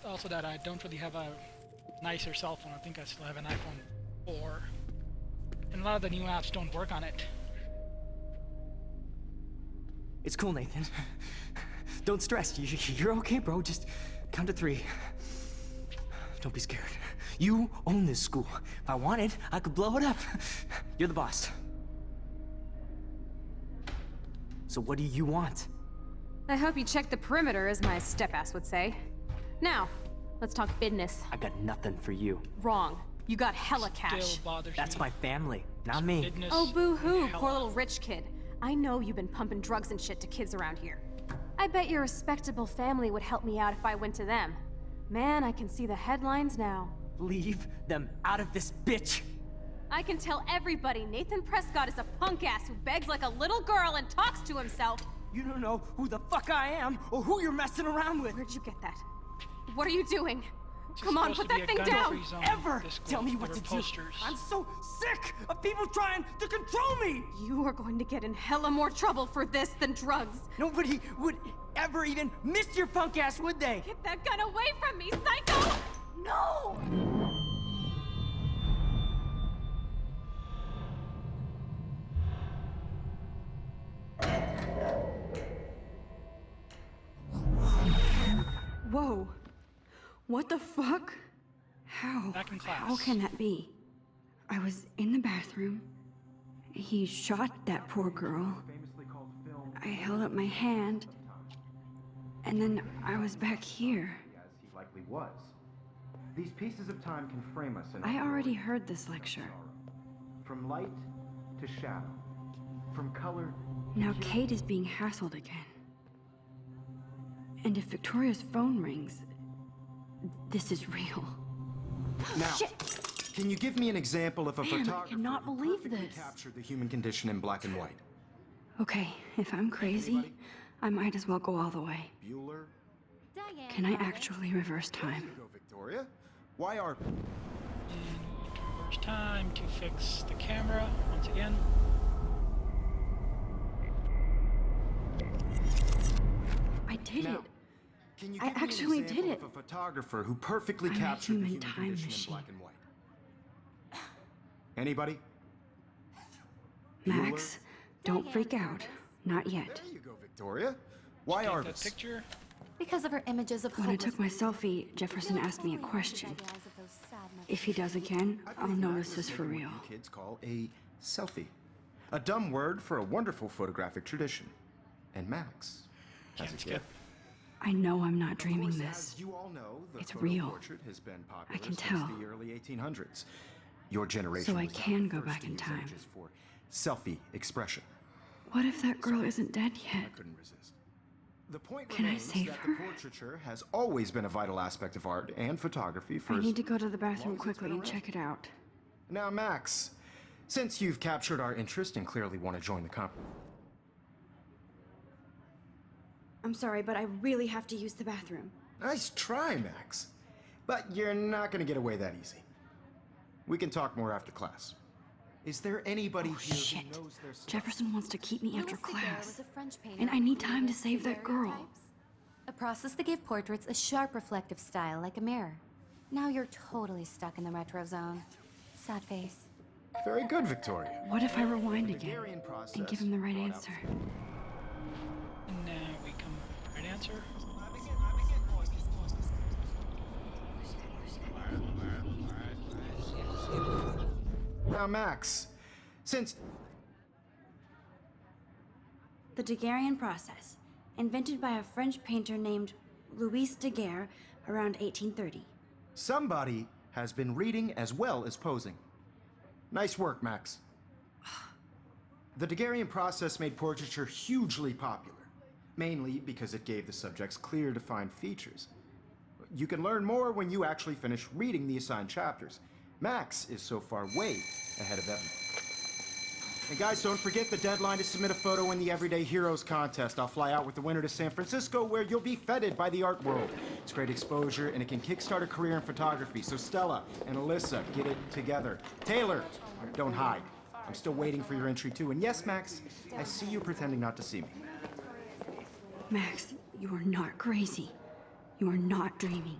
also that I don't really have a nicer cell phone. I think I still have an iPhone 4. And a lot of the new apps don't work on it. It's cool, Nathan. Don't stress. You're okay, bro. Just count to 3. Don't be scared. You own this school. If I wanted, I could blow it up. You're the boss. So what do you want? I hope you checked the perimeter, as my step-ass would say. Now, let's talk business. I got nothing for you. Wrong. You got hella cash. Still bothers That's me. my family, not me. Business, Oh, boo-hoo, hella. poor little rich kid. I know you've been pumping drugs and shit to kids around here. I bet your respectable family would help me out if I went to them. Man, I can see the headlines now. Leave them out of this bitch! I can tell everybody Nathan Prescott is a punk ass who begs like a little girl and talks to himself. You don't know who the fuck I am or who you're messing around with. Where'd you get that? What are you doing? It's Come on, supposed put to that be a thing down! gun-free zone, Ever this school. tell me There what were to do. posters. I'm so sick of people trying to control me. You are going to get in hella more trouble for this than drugs. Nobody would ever even miss your punk ass, would they? Get that gun away from me, psycho! No! Whoa. What the fuck? How? Back in How class. can that be? I was in the bathroom. He shot that poor girl. I held up my hand. And then I was back here. As he likely was. These pieces of time can frame us in I already heard this lecture. From light to shadow. From color. Now Kate is being hassled again. And if Victoria's phone rings, this is real. Now, Shit. can you give me an example of a Man, I photographer cannot who believe perfectly this. captured the human condition in black and white? Okay, if I'm crazy, I might as well go all the way. Bueller? Can I actually reverse time? There you go, Victoria. Why are... Reverse time to fix the camera once again. I did Now, it. can you I give me an actually did example it. of a photographer who perfectly I'm a captured the human human time condition machine. in black and white? Anybody? Max, don't freak out. Not yet. There you go, Victoria. Why Take are that picture. Because of her images of When I took my selfie, Jefferson asked me a question. If he does again, I'll notice this for real. What you kids call a selfie. A dumb word for a wonderful photographic tradition. And Max has Can't a skip. gift. I know I'm not Of dreaming course, this. as you all know, the It's photo real. portrait has been popular I can since tell. the early 1800s. Your generation So I was not can the go first back to in use time. images for selfie expression. What if that girl isn't dead I yet? couldn't resist. The point Can I remains save that her? the portraiture has always been a vital aspect of art and photography for I as need to go to the bathroom long as it's quickly been and around. check it out. Now, Max, since you've captured our interest and clearly want to join the company. I'm sorry, but I really have to use the bathroom. Nice try, Max. But you're not going to get away that easy. We can talk more after class. Is there anybody Oh here shit. who knows their stuff? Jefferson wants to keep me after Louis Daguerre class. was a French painter And I need who time to created save that girl. daguerreotypes, a process that gave portraits a sharp reflective style like a mirror. Now you're totally stuck in the retro zone. Sad face. Very good, Victoria. What if I rewind again Daguerrean process and give him the right brought out- answer? And now we come right answer. Now, Max, since The Daguerrean process, invented by a French painter named Louis Daguerre around 1830. somebody has been reading as well as posing. Nice work, Max. The Daguerrean process made portraiture hugely popular, mainly because it gave the subjects clear, defined features. You can learn more when you actually finish reading the assigned chapters. Max is so far way ahead of everyone. And guys, don't forget the deadline to submit a photo in the Everyday Heroes contest. I'll fly out with the winner to San Francisco, where you'll be feted by the art world. It's great exposure, and it can kickstart a career in photography. So Stella and Alyssa, get it together. Taylor, don't hide. I'm still waiting for your entry too. And yes, Max, I see you pretending not to see me. Max, you are not crazy. You are not dreaming.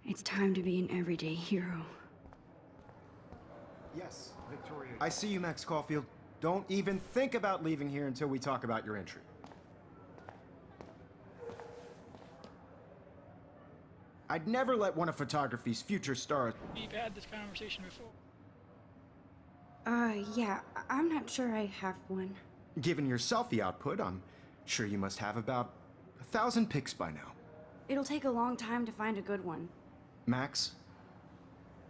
It's time to be an everyday hero. Yes, Victoria. I see you, Max Caulfield. Don't even think about leaving here until we talk about your entry. I'd never let one of photography's future stars... We've had this conversation before. Yeah, I'm not sure I have one. Given your selfie output, I'm sure you must have about 1,000 pics by now. It'll take a long time to find a good one. Max,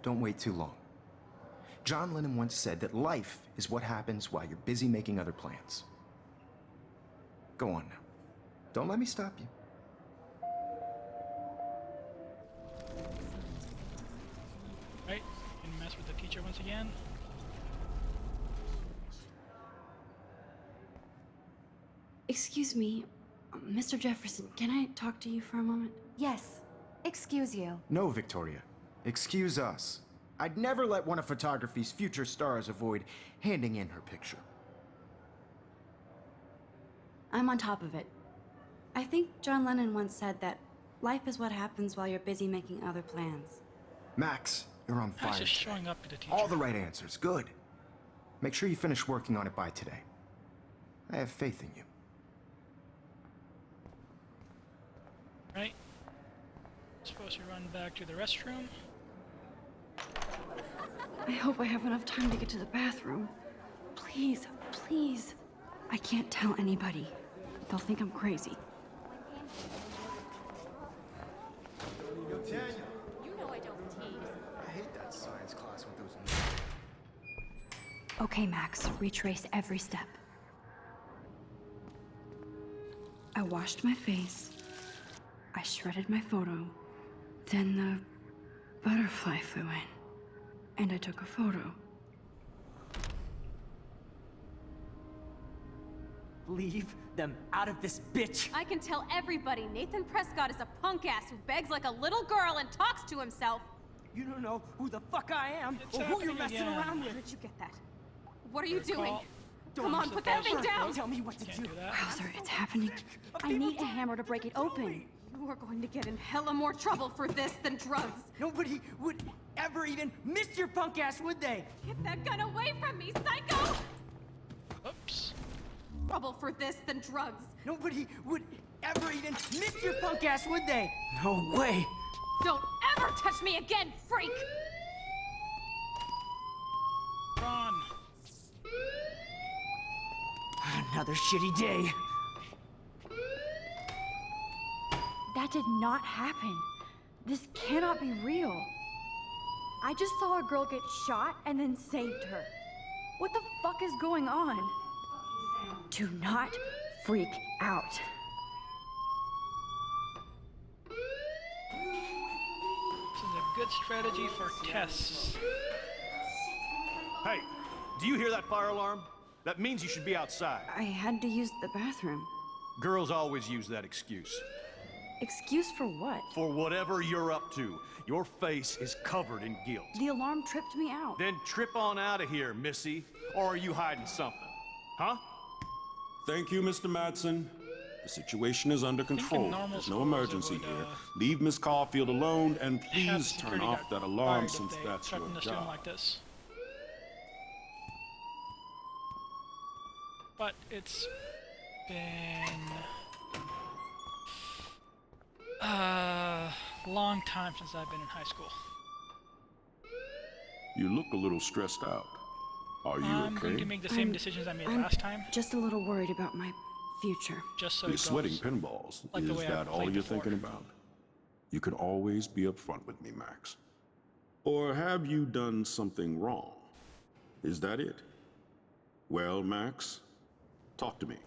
don't wait too long. John Lennon once said that life is what happens while you're busy making other plans. Go on now. Don't let me stop you. Right? Can mess with the teacher once again. Excuse me, Mr. Jefferson, can I talk to you for a moment? Yes. Excuse you. No, Victoria. Excuse us. I'd never let one of photography's future stars avoid handing in her picture. I'm on top of it. I think John Lennon once said that life is what happens while you're busy making other plans. Max, you're on fire Max is today. showing up to the teacher. All the right answers. Good. Make sure you finish working on it by today. I have faith in you. Right? Supposed to run back to the restroom. I hope I have enough time to get to the bathroom. Please, please. I can't tell anybody. They'll think I'm crazy. You know I don't tease. I hate that science class with those... Okay, Max, retrace every step. I washed my face. I shredded my photo. Then the butterfly flew in. And I took a photo. Leave them out of this bitch! I can tell everybody Nathan Prescott is a punk ass who begs like a little girl and talks to himself. You don't know who the fuck I am It's or who you're happening messing again. around Where with. did you get that? What are you Good doing? call. Come on, put that thing down! Tell me what to Can't do. do that. Bowser, it's happening. I need a hammer to break it open. You are going to get in hella more trouble for this than drugs. Nobody would ever even miss your punk ass, would they? Get that gun away from me, psycho! Oops. Trouble for this than drugs. Nobody would ever even miss your punk ass, would they? No way. Don't ever touch me again, freak! Run. Another shitty day. That did not happen. This cannot be real. I just saw a girl get shot and then saved her. What the fuck is going on? Do not freak out. This is a good strategy for tests. Hey, do you hear that fire alarm? That means you should be outside. I had to use the bathroom. Girls always use that excuse. Excuse for what? For whatever you're up to, your face is covered in guilt. The alarm tripped me out. Then trip on out of here, Missy. Or are you hiding something? Huh? Thank you, Mr. Madsen. The situation is under control. normal There's no schools emergency would, here. Leave Miss Caulfield alone, and Have please turn security off guard that alarm fired if since they that's your threaten the student job. like this. But it's been a long time since I've been in high school. You look a little stressed out. Are you I'm going to okay? make the same decisions I made I'm last time, just a little worried about my future. just so You're it goes. sweating pinballs. like the Is way I that all played you're before. thinking about? You can always be upfront with me, Max. Or have you done something wrong? Is that it? Well, Max, talk to me.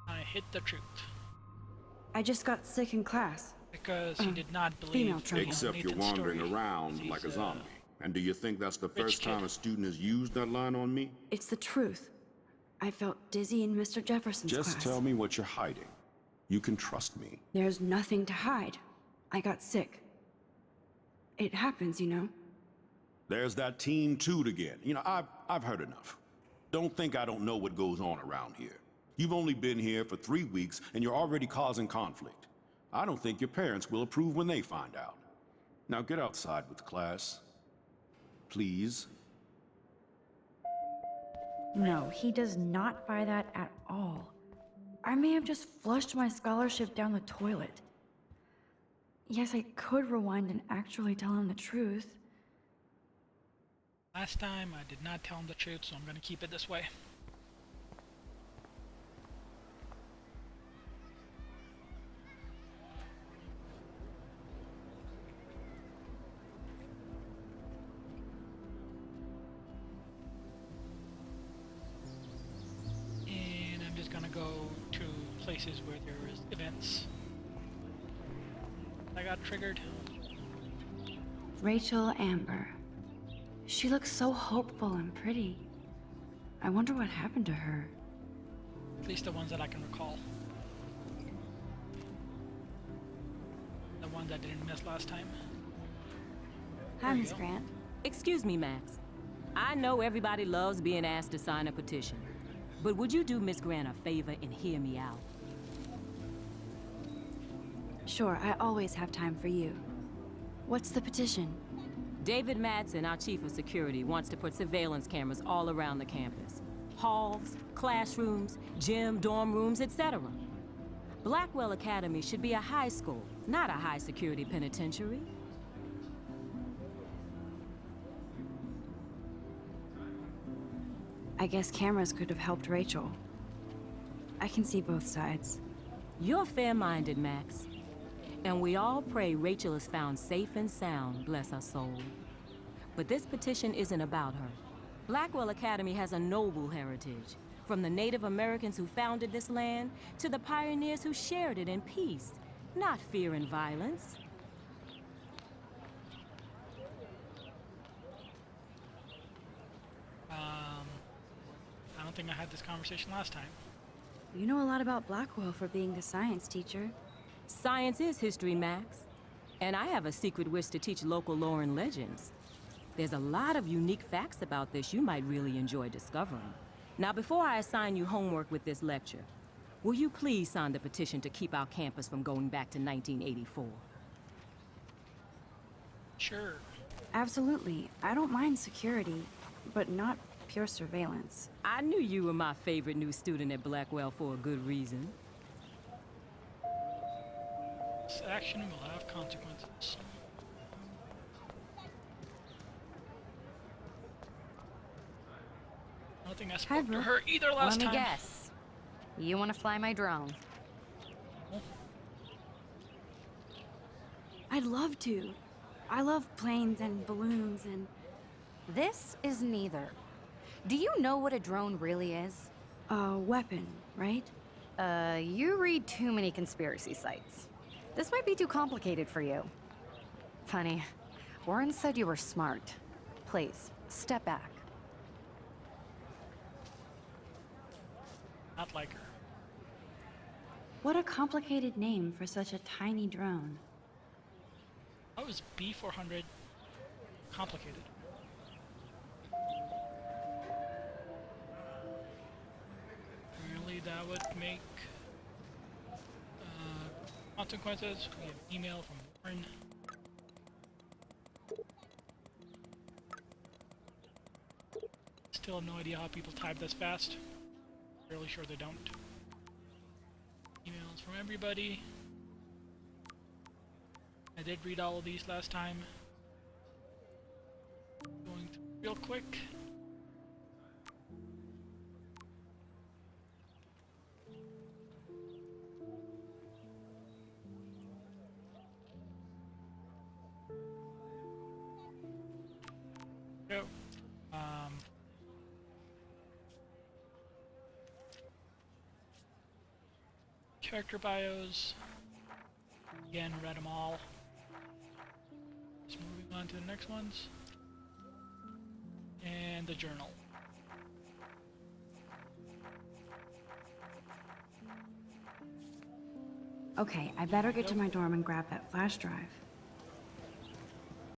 I hit the truth I just got sick in class. because he did not believe female in trouble. Except you're Nathan's wandering story. around He's, like a zombie. And do you think that's the rich first time kid. a student has used that line on me? It's the truth. I felt dizzy in Mr. Jefferson's Just class. tell me what you're hiding. You can trust me. There's nothing to hide. I got sick. It happens, you know. There's that teen toot again. You know, I've heard enough. Don't think I don't know what goes on around here. You've only been here for 3 weeks and you're already causing conflict. I don't think your parents will approve when they find out. Now get outside with class. Please. No, he does not buy that at all. I may have just flushed my scholarship down the toilet. Yes, I could rewind and actually tell him the truth. Last time I did not tell him the truth, so I'm gonna keep it this way. And I'm just gonna go to places where there is events. I got triggered. Rachel Amber. She looks so hopeful and pretty. I wonder what happened to her. At least the ones that I can recall. The ones I didn't miss last time. Hi, There you Miss go. Grant. Excuse me, Max. I know everybody loves being asked to sign a petition, but would you do Miss Grant a favor and hear me out? Sure, I always have time for you. What's the petition? David Madsen, our chief of security, wants to put surveillance cameras all around the campus. Halls, classrooms, gym, dorm rooms, etc. Blackwell Academy should be a high school, not a high-security penitentiary. I guess cameras could have helped Rachel. I can see both sides. You're fair-minded, Max. And we all pray Rachel is found safe and sound, bless her soul. But this petition isn't about her. Blackwell Academy has a noble heritage, from the Native Americans who founded this land to the pioneers who shared it in peace, not fear and violence. I don't think I had this conversation last time. You know a lot about Blackwell for being the science teacher. Science is history, Max. And I have a secret wish to teach local lore and legends. There's a lot of unique facts about this you might really enjoy discovering. Now, before I assign you homework with this lecture, will you please sign the petition to keep our campus from going back to 1984? Sure. Absolutely. I don't mind security, but not pure surveillance. I knew you were my favorite new student at Blackwell for a good reason. This action will have consequences. I don't think I spoke to Brooke. her either last Let me time. guess. You want to fly my drone? I'd love to. I love planes and balloons and... This is neither. Do you know what a drone really is? a weapon, right? You read too many conspiracy sites. This might be too complicated for you. Funny, Warren said you were smart. Please, step back. Not like her. What a complicated name for such a tiny drone. How is B400 complicated? Really, that would make consequences. We have email from Warren. Still have no idea how people type this fast. Fairly sure they don't. Emails from everybody. I did read all of these last time. Going through real quick. Go. Character bios. Again, read them all. Just moving on to the next ones. And the journal. Okay, I better get to my dorm and grab that flash drive.